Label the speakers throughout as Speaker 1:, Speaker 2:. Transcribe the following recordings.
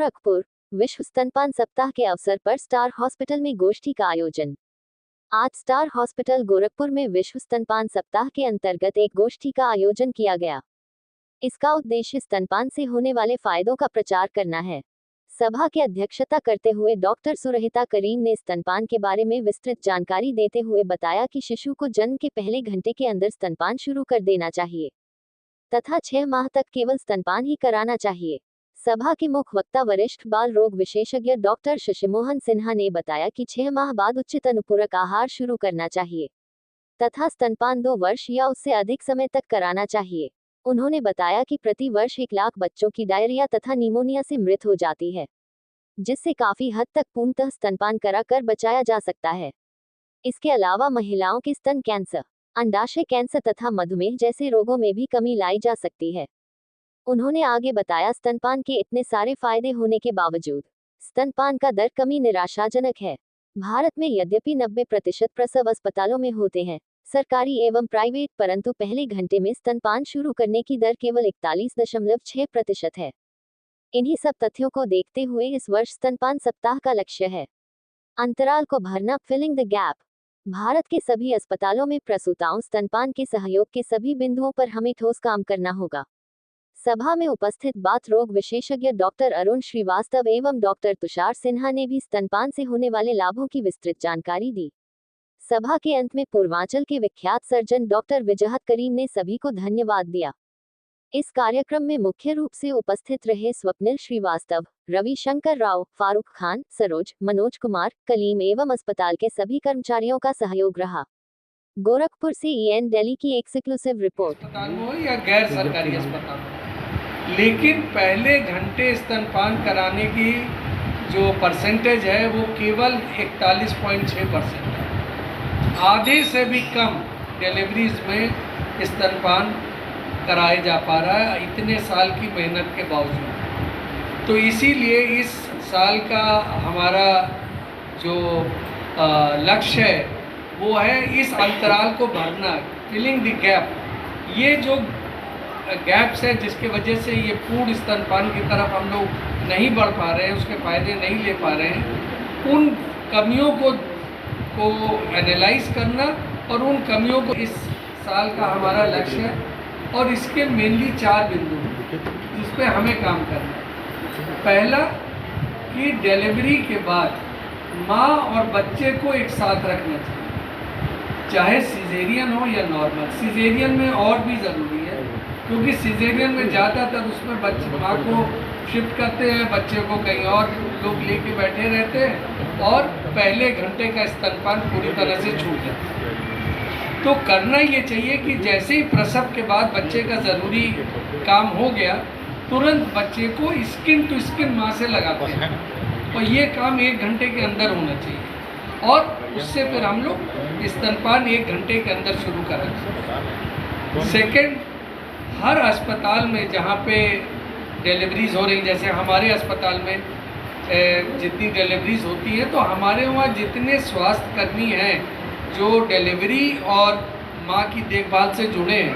Speaker 1: गोरखपुर विश्व स्तनपान सप्ताह के अवसर पर स्टार हॉस्पिटल में गोष्ठी का आयोजन। आज स्टार हॉस्पिटल गोरखपुर में विश्व स्तनपान सप्ताह के अंतर्गत एक गोष्ठी का आयोजन किया गया। इसका उद्देश्य स्तनपान से होने वाले फायदों का प्रचार करना है। सभा की अध्यक्षता करते हुए डॉक्टर सुरहिता करीम ने स्तनपान के बारे में विस्तृत जानकारी देते हुए बताया कि शिशु को जन्म के पहले घंटे के अंदर स्तनपान शुरू कर देना चाहिए तथा 6 माह तक केवल स्तनपान ही कराना चाहिए। सभा के मुख्य वक्ता वरिष्ठ बाल रोग विशेषज्ञ डॉक्टर शशिमोहन सिन्हा ने बताया कि 6 माह बाद उचित अनुपूरक आहार शुरू करना चाहिए तथा स्तनपान 2 वर्ष या उससे अधिक समय तक कराना चाहिए। उन्होंने बताया कि प्रति वर्ष 1 लाख बच्चों की डायरिया तथा निमोनिया से मृत्यु हो जाती है, जिससे काफी हद तक पूर्णतः स्तनपान कराकर बचाया जा सकता है। इसके अलावा महिलाओं के स्तन कैंसर, अंडाशय कैंसर तथा मधुमेह जैसे रोगों में भी कमी लाई जा सकती है। उन्होंने आगे बताया, स्तनपान के इतने सारे फायदे होने के बावजूद स्तनपान का दर कमी निराशाजनक है। भारत में यद्यपि 90% प्रसव अस्पतालों में होते हैं, सरकारी एवं प्राइवेट, परंतु पहले घंटे में स्तनपान शुरू करने की दर केवल 41.6% है। इन्हीं सब तथ्यों को देखते हुए इस वर्ष स्तनपान सप्ताह का लक्ष्य है अंतराल को भरना, फिलिंग द गैप। भारत के सभी अस्पतालों में प्रसूताओं स्तनपान के सहयोग के सभी बिंदुओं पर हमें ठोस काम करना होगा। सभा में उपस्थित बात रोग विशेषज्ञ डॉक्टर अरुण श्रीवास्तव एवं डॉक्टर तुषार सिन्हा ने भी स्तनपान से होने वाले लाभों की विस्तृत जानकारी दी। सभा के अंत में पूर्वांचल के विख्यात सर्जन डॉक्टर विजहत करीम ने सभी को धन्यवाद दिया। इस कार्यक्रम में मुख्य रूप से उपस्थित रहे स्वप्निल श्रीवास्तव, रविशंकर राव, फारूक खान, सरोज, मनोज कुमार, कलीम एवं अस्पताल के सभी कर्मचारियों का सहयोग रहा। गोरखपुर से EN दिल्ली की एक्सक्लूसिव रिपोर्ट।
Speaker 2: अस्पताल हो या गैर सरकारी अस्पताल, लेकिन पहले घंटे स्तनपान कराने की जो परसेंटेज है वो केवल 41.6% है। आधे से भी कम डिलीवरीज में स्तनपान कराया जा पा रहा है, इतने साल की मेहनत के बावजूद। तो इसीलिए इस साल का हमारा जो लक्ष्य है वो है इस अंतराल को भरना, फिलिंग द गैप। ये जो गैप्स है जिसके वजह से ये पूर्ण स्तनपान की तरफ हम लोग नहीं बढ़ पा रहे हैं, उसके फ़ायदे नहीं ले पा रहे हैं, उन कमियों को एनालाइज करना और उन कमियों को इस साल का हमारा लक्ष्य है। और इसके मेनली 4 बिंदु हैं जिस पे हमें काम करना है। पहला कि डिलीवरी के बाद माँ और बच्चे को एक साथ रखना चाहिए, चाहे सिजेरियन हो या नॉर्मल। सिजेरियन में और भी ज़रूरी है, क्योंकि सिजेरियन में ज़्यादातर उसमें बच्चे माँ को शिफ्ट करते हैं, बच्चे को कहीं और लोग लेके बैठे रहते हैं और पहले घंटे का स्तनपान पूरी तरह से छूट जाता है। तो करना ये चाहिए कि जैसे ही प्रसव के बाद बच्चे का ज़रूरी काम हो गया, तुरंत बच्चे को स्किन टू स्किन माँ से लगाते हैं और ये काम 1 घंटे के अंदर होना चाहिए और उससे फिर हम लोग स्तनपान 1 घंटे के अंदर शुरू करेंगे। सेकंड, हर अस्पताल में जहाँ पे डिलीवरीज हो रही, जैसे हमारे अस्पताल में जितनी डिलीवरीज होती है, तो हमारे वहाँ जितने स्वास्थ्य कर्मी हैं जो डिलीवरी और माँ की देखभाल से जुड़े हैं,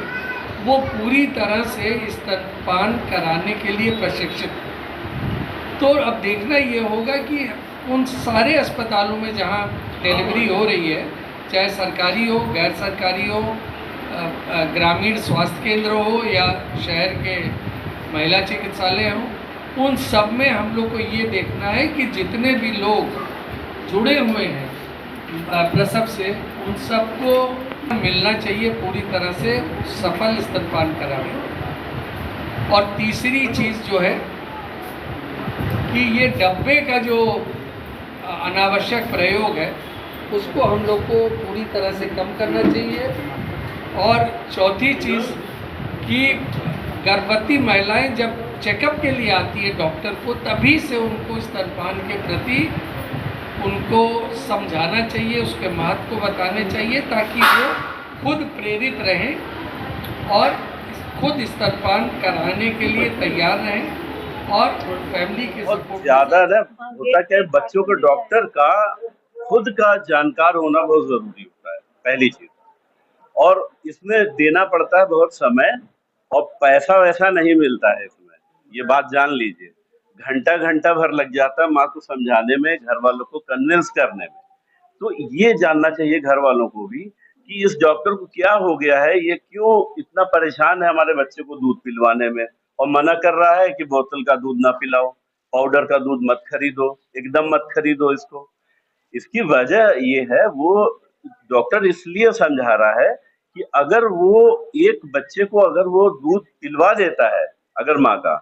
Speaker 2: वो पूरी तरह से स्तनपान कराने के लिए प्रशिक्षित हैं। तो अब देखना ये होगा कि उन सारे अस्पतालों में जहाँ डिलीवरी हो रही है, चाहे सरकारी हो, गैर सरकारी हो, ग्रामीण स्वास्थ्य केंद्र हो या शहर के महिला चिकित्सालय हो, उन सब में हम लोग को ये देखना है कि जितने भी लोग जुड़े हुए हैं प्रसव से, उन सबको मिलना चाहिए पूरी तरह से सफल स्तनपान कराने। और तीसरी चीज़ जो है कि ये डब्बे का जो अनावश्यक प्रयोग है उसको हम लोग को पूरी तरह से कम करना चाहिए। और चौथी चीज़ कि गर्भवती महिलाएं जब चेकअप के लिए आती है डॉक्टर को, तभी से उनको स्तनपान के प्रति उनको समझाना चाहिए, उसके महत्व को बताने चाहिए, ताकि वो खुद प्रेरित रहें और खुद स्तनपान कराने के लिए तैयार रहें और फैमिली के सपोर्ट।
Speaker 3: ज़्यादा ना होता क्या है, बच्चों के डॉक्टर का खुद का जानकार होना बहुत ज़रूरी होता है, पहली चीज़। और इसमें देना पड़ता है बहुत समय और पैसा वैसा नहीं मिलता है इसमें, ये बात जान लीजिए। घंटा घंटा भर लग जाता है माँ को समझाने में, घर वालों को कन्विंस करने में। तो ये जानना चाहिए घर वालों को भी कि इस डॉक्टर को क्या हो गया है, ये क्यों इतना परेशान है हमारे बच्चे को दूध पिलवाने में, और मना कर रहा है कि बोतल का दूध ना पिलाओ, पाउडर का दूध मत खरीदो, एकदम मत खरीदो इसको। इसकी वजह ये है, वो डॉक्टर इसलिए समझा रहा है कि अगर वो एक बच्चे को अगर वो दूध पिलवा देता है अगर माँ का,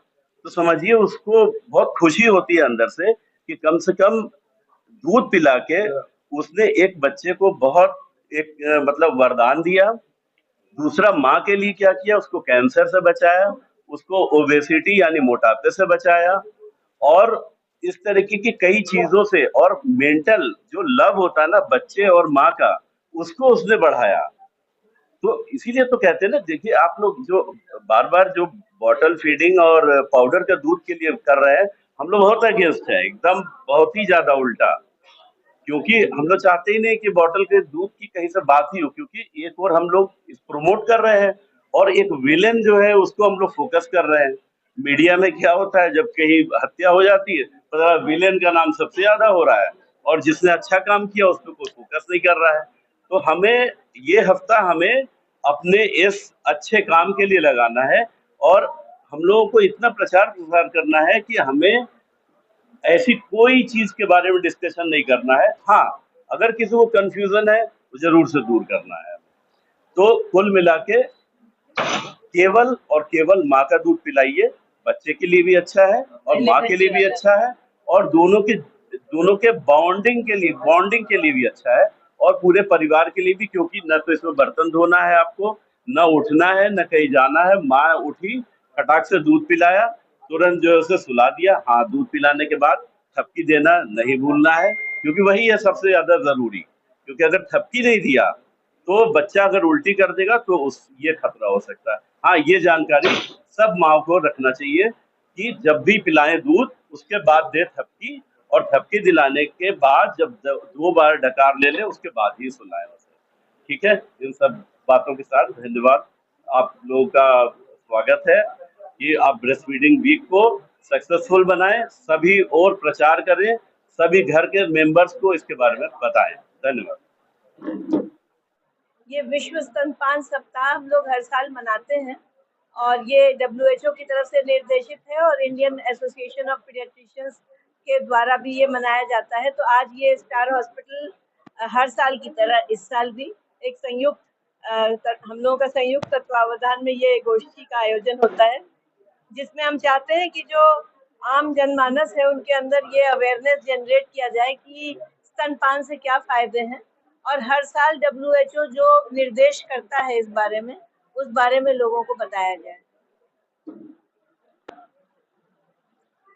Speaker 3: तो समझिए उसको बहुत खुशी होती है अंदर से कम दूध पिला के उसने एक बच्चे को बहुत एक मतलब वरदान दिया। दूसरा, माँ के लिए क्या किया, उसको कैंसर से बचाया, उसको ओबेसिटी यानी मोटापे से बचाया, और इस तरीके की कई चीजों से, और मेंटल जो लव होता है ना बच्चे और माँ का, उसको उसने बढ़ाया। तो इसीलिए तो कहते हैं ना, देखिए आप लोग जो बार बार जो बॉटल फीडिंग और पाउडर का दूध के लिए कर रहे हैं, हम लोग बहुत अगेंस्ट है, एकदम बहुत ही ज्यादा उल्टा। क्योंकि हम लोग चाहते ही नहीं कि बॉटल के दूध की कहीं से बात ही हो, क्योंकि एक और हम लोग प्रमोट कर रहे हैं और एक विलेन जो है उसको हम लोग फोकस कर रहे हैं। मीडिया में क्या होता है, जब कहीं हत्या हो जाती है तो विलेन का नाम सबसे ज्यादा हो रहा है, और जिसने अच्छा काम किया उस पर कोई फोकस नहीं कर रहा है। तो हमें ये हफ्ता हमें अपने इस अच्छे काम के लिए लगाना है, और हम लोगों को इतना प्रचार प्रसार करना है कि हमें ऐसी कोई चीज के बारे में डिस्कशन नहीं करना है। हाँ, अगर किसी को कंफ्यूजन है तो जरूर से दूर करना है। तो कुल मिला के केवल और केवल माँ का दूध पिलाइए, बच्चे के लिए भी अच्छा है और माँ के लिए भी अच्छा है, और दोनों के बॉन्डिंग के लिए भी अच्छा है, और पूरे परिवार के लिए भी, क्योंकि न तो इसमें बर्तन धोना है आपको, न उठना है, न कहीं जाना है। माँ उठी, फटाक से दूध पिलाया, तुरंत जो है उसे सुला दिया। हाँ, दूध पिलाने के बाद थपकी देना नहीं भूलना है, क्योंकि वही है सबसे ज्यादा जरूरी। क्योंकि अगर थपकी नहीं दिया तो बच्चा अगर उल्टी कर देगा तो ये खतरा हो सकता है। हाँ, ये जानकारी सब माँ को रखना चाहिए कि जब भी पिलाएं दूध उसके बाद दे थपकी, और थपकी दिलाने के बाद जब 2 बार डकार ले ले उसके बाद ही सुलाएं उसे। ठीक है, इन सब बातों के साथ धन्यवाद। आप लोगों का स्वागत है कि आप ब्रेस्ट फीडिंग वीक को सक्सेसफुल बनाएं, सभी और प्रचार करें, सभी घर के मेंबर्स को इसके बारे में बताएं। धन्यवाद।
Speaker 4: ये विश्व स्तनपान सप्ताह हम लोग हर साल मनाते हैं, और ये WHO की तरफ से निर्देशित है और इंडियन एसोसिएशन ऑफ पीडियाट्रिशियंस के द्वारा भी ये मनाया जाता है। तो आज ये स्टार हॉस्पिटल हर साल की तरह इस साल भी एक संयुक्त हम लोगों का संयुक्त तत्वावधान में ये गोष्ठी का आयोजन होता है, जिसमें हम चाहते हैं कि जो आम जनमानस है उनके अंदर ये अवेयरनेस जनरेट किया जाए कि स्तनपान से क्या फायदे हैं, और हर साल WHO जो निर्देश करता है इस बारे में, उस बारे में लोगों को बताया जाए।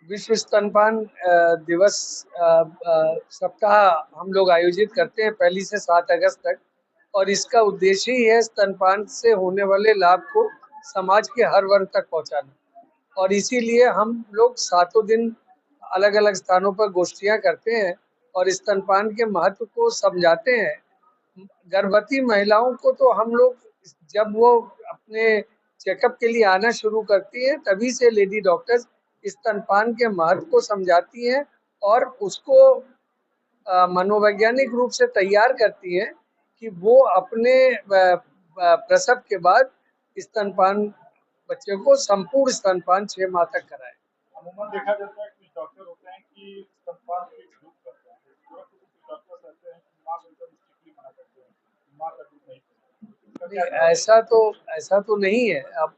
Speaker 5: विश्व स्तनपान दिवस सप्ताह हम लोग आयोजित करते हैं 1 से 7 अगस्त तक, और इसका उद्देश्य ही है स्तनपान से होने वाले लाभ को समाज के हर वर्ग तक पहुंचाना। और इसीलिए हम लोग 7 दिन अलग अलग स्थानों पर गोष्ठियां करते हैं और स्तनपान के महत्व को समझाते हैं। गर्भवती महिलाओं को तो हम लोग जब वो अपने चेकअप के लिए आना शुरू करती है तभी से लेडी डॉक्टर्स स्तनपान के महत्व को समझाती हैं और उसको मनोवैज्ञानिक रूप से तैयार करती हैं कि वो अपने प्रसव के बाद स्तनपान बच्चे को संपूर्ण स्तनपान 6 माह तक कराएं।
Speaker 6: अमूमन देखा जाता है कि डॉक्टर होते हैं कि स्तनपान की दूध करते हैं, डॉक्टर कहते हैं कि माँ को एकदम स्ट्रिक्टली मना करते हैं, माँ का दूध नहीं।
Speaker 5: ऐसा तो नहीं है। अब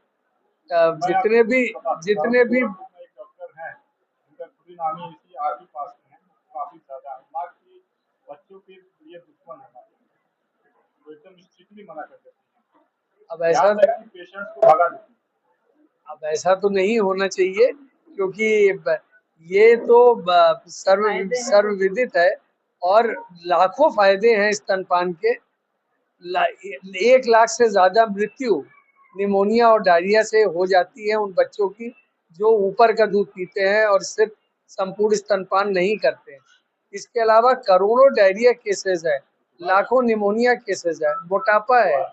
Speaker 5: जितने भी
Speaker 6: डॉक्टर हैं उनका खुद नाम ही इसी आगे पास में है, काफी ज्यादा माँ की बच्चों के लिए दुश्मन है, तो एकदम स्ट्रिक्टली मना कर देते हैं।
Speaker 5: अब ऐसा
Speaker 6: पेशेंट्स को भगा देते हैं।
Speaker 5: अब ऐसा तो नहीं होना चाहिए, क्योंकि ये तो सर्वविदित है और लाखों फायदे हैं स्तनपान के। 1 लाख से ज्यादा मृत्यु निमोनिया और डायरिया से हो जाती है उन बच्चों की जो ऊपर का दूध पीते हैं और सिर्फ संपूर्ण स्तनपान नहीं करते हैं। इसके अलावा करोड़ों डायरिया केसेस है, लाखों निमोनिया केसेस है, मोटापा है,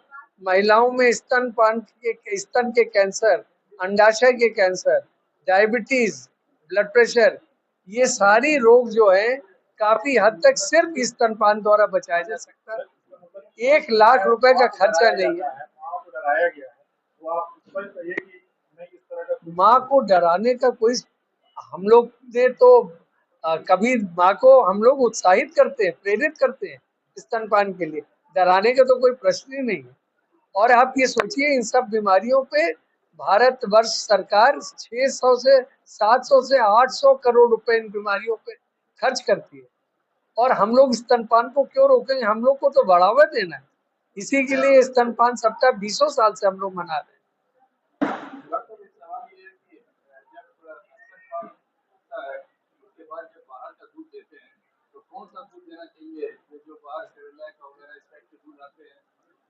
Speaker 5: महिलाओं में स्तन के कैंसर, अंडाशय के कैंसर, डायबिटीज, ब्लड प्रेशर, ये सारी रोग जो है काफी हद तक सिर्फ स्तनपान द्वारा बचाया जा सकता है। 1 लाख रुपए का खर्चा नहीं है।
Speaker 6: माँ को डराया गया है, तो आप इस पर कहिए कि नहीं इस तरह का
Speaker 5: माँ को डराने का कोई, हम लोग ने तो कभी माँ को हम लोग उत्साहित करते हैं, प्रेरित करते हैं स्तनपान के लिए, डराने का तो कोई प्रश्न ही नहीं है। और आप ये सोचिए इन सब बीमारियों पे भारतवर्ष सरकार 600 से 700 से 800 करोड़ रुपए इन बीमारियों पे खर्च करती है, और हम लोग स्तनपान को क्यों रोकेंगे? हम लोग को तो बढ़ावा देना है। इसी के लिए स्तनपान सप्ताह 20 साल से हम लोग मना रहे हैं।
Speaker 6: डॉक्टर एक सवाल ये है कि जब स्तनपान होता है उसके बाद जब बाहर का दूध देते हैं तो कौन सा दूध देना चाहिए? जो बाहर सेरेलैक वगैरह इस टाइप के दूध आते हैं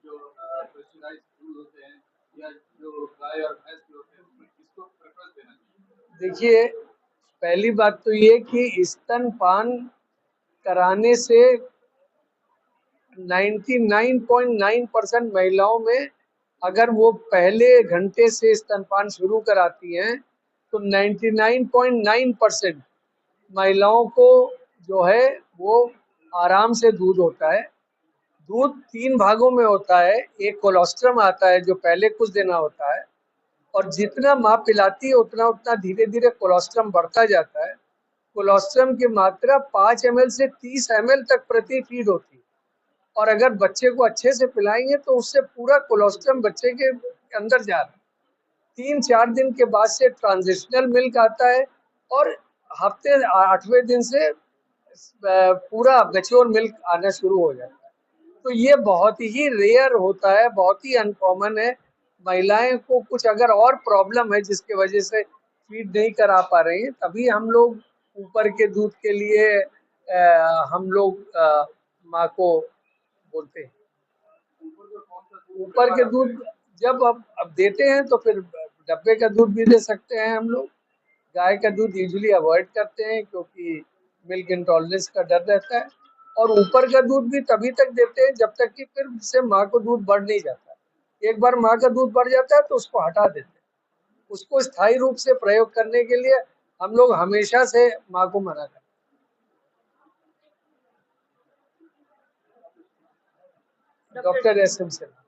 Speaker 6: जो प्रेशराइज्ड दूध होते हैं, या जो गाय और भैंस के होते हैं, उसमें किसको प्रेफरेंस देना चाहिए?
Speaker 5: देखिए, पहली बात तो ये कि स्तनपान कराने से 99.9% महिलाओं में अगर वो पहले घंटे से स्तनपान शुरू कराती हैं तो 99.9% महिलाओं को जो है वो आराम से दूध होता है। दूध 3 भागों में होता है। एक कोलोस्ट्रम आता है जो पहले कुछ देना होता है, और जितना माँ पिलाती है उतना उतना धीरे धीरे कोलोस्ट्रम बढ़ता जाता है। कोलोस्ट्रम की मात्रा 5 ml से 30 ml तक प्रति फीड होती है, और अगर बच्चे को अच्छे से पिलाएंगे तो उससे पूरा कोलोस्ट्रम बच्चे के अंदर जा रहा है। 3-4 दिन के बाद से ट्रांजिशनल मिल्क आता है, और हफ्ते 8वें दिन से पूरा मैच्योर मिल्क आना शुरू हो जाता है। तो ये बहुत ही रेयर होता है, बहुत ही अनकॉमन है। महिलाएं को कुछ अगर और प्रॉब्लम है जिसके वजह से फीड नहीं करा पा रही हैं, तभी हम लोग ऊपर के दूध के लिए हम लोग माँ को बोलते हैं। ऊपर के दूध जब अब देते हैं तो फिर डब्बे का दूध भी दे सकते हैं हम लोग। गाय का दूध यूजुअली अवॉइड करते हैं क्योंकि मिल्क इंटॉलरेंस का डर रहता है, और ऊपर का दूध भी तभी तक देते हैं जब तक कि फिर से माँ को दूध बढ़ नहीं जाता। एक बार माँ का दूध बढ़ जाता है तो उसको हटा देते हैं। उसको स्थायी रूप से प्रयोग करने के लिए हम लोग हमेशा से माँ को मना करते हैं। Doctor SM Sinha.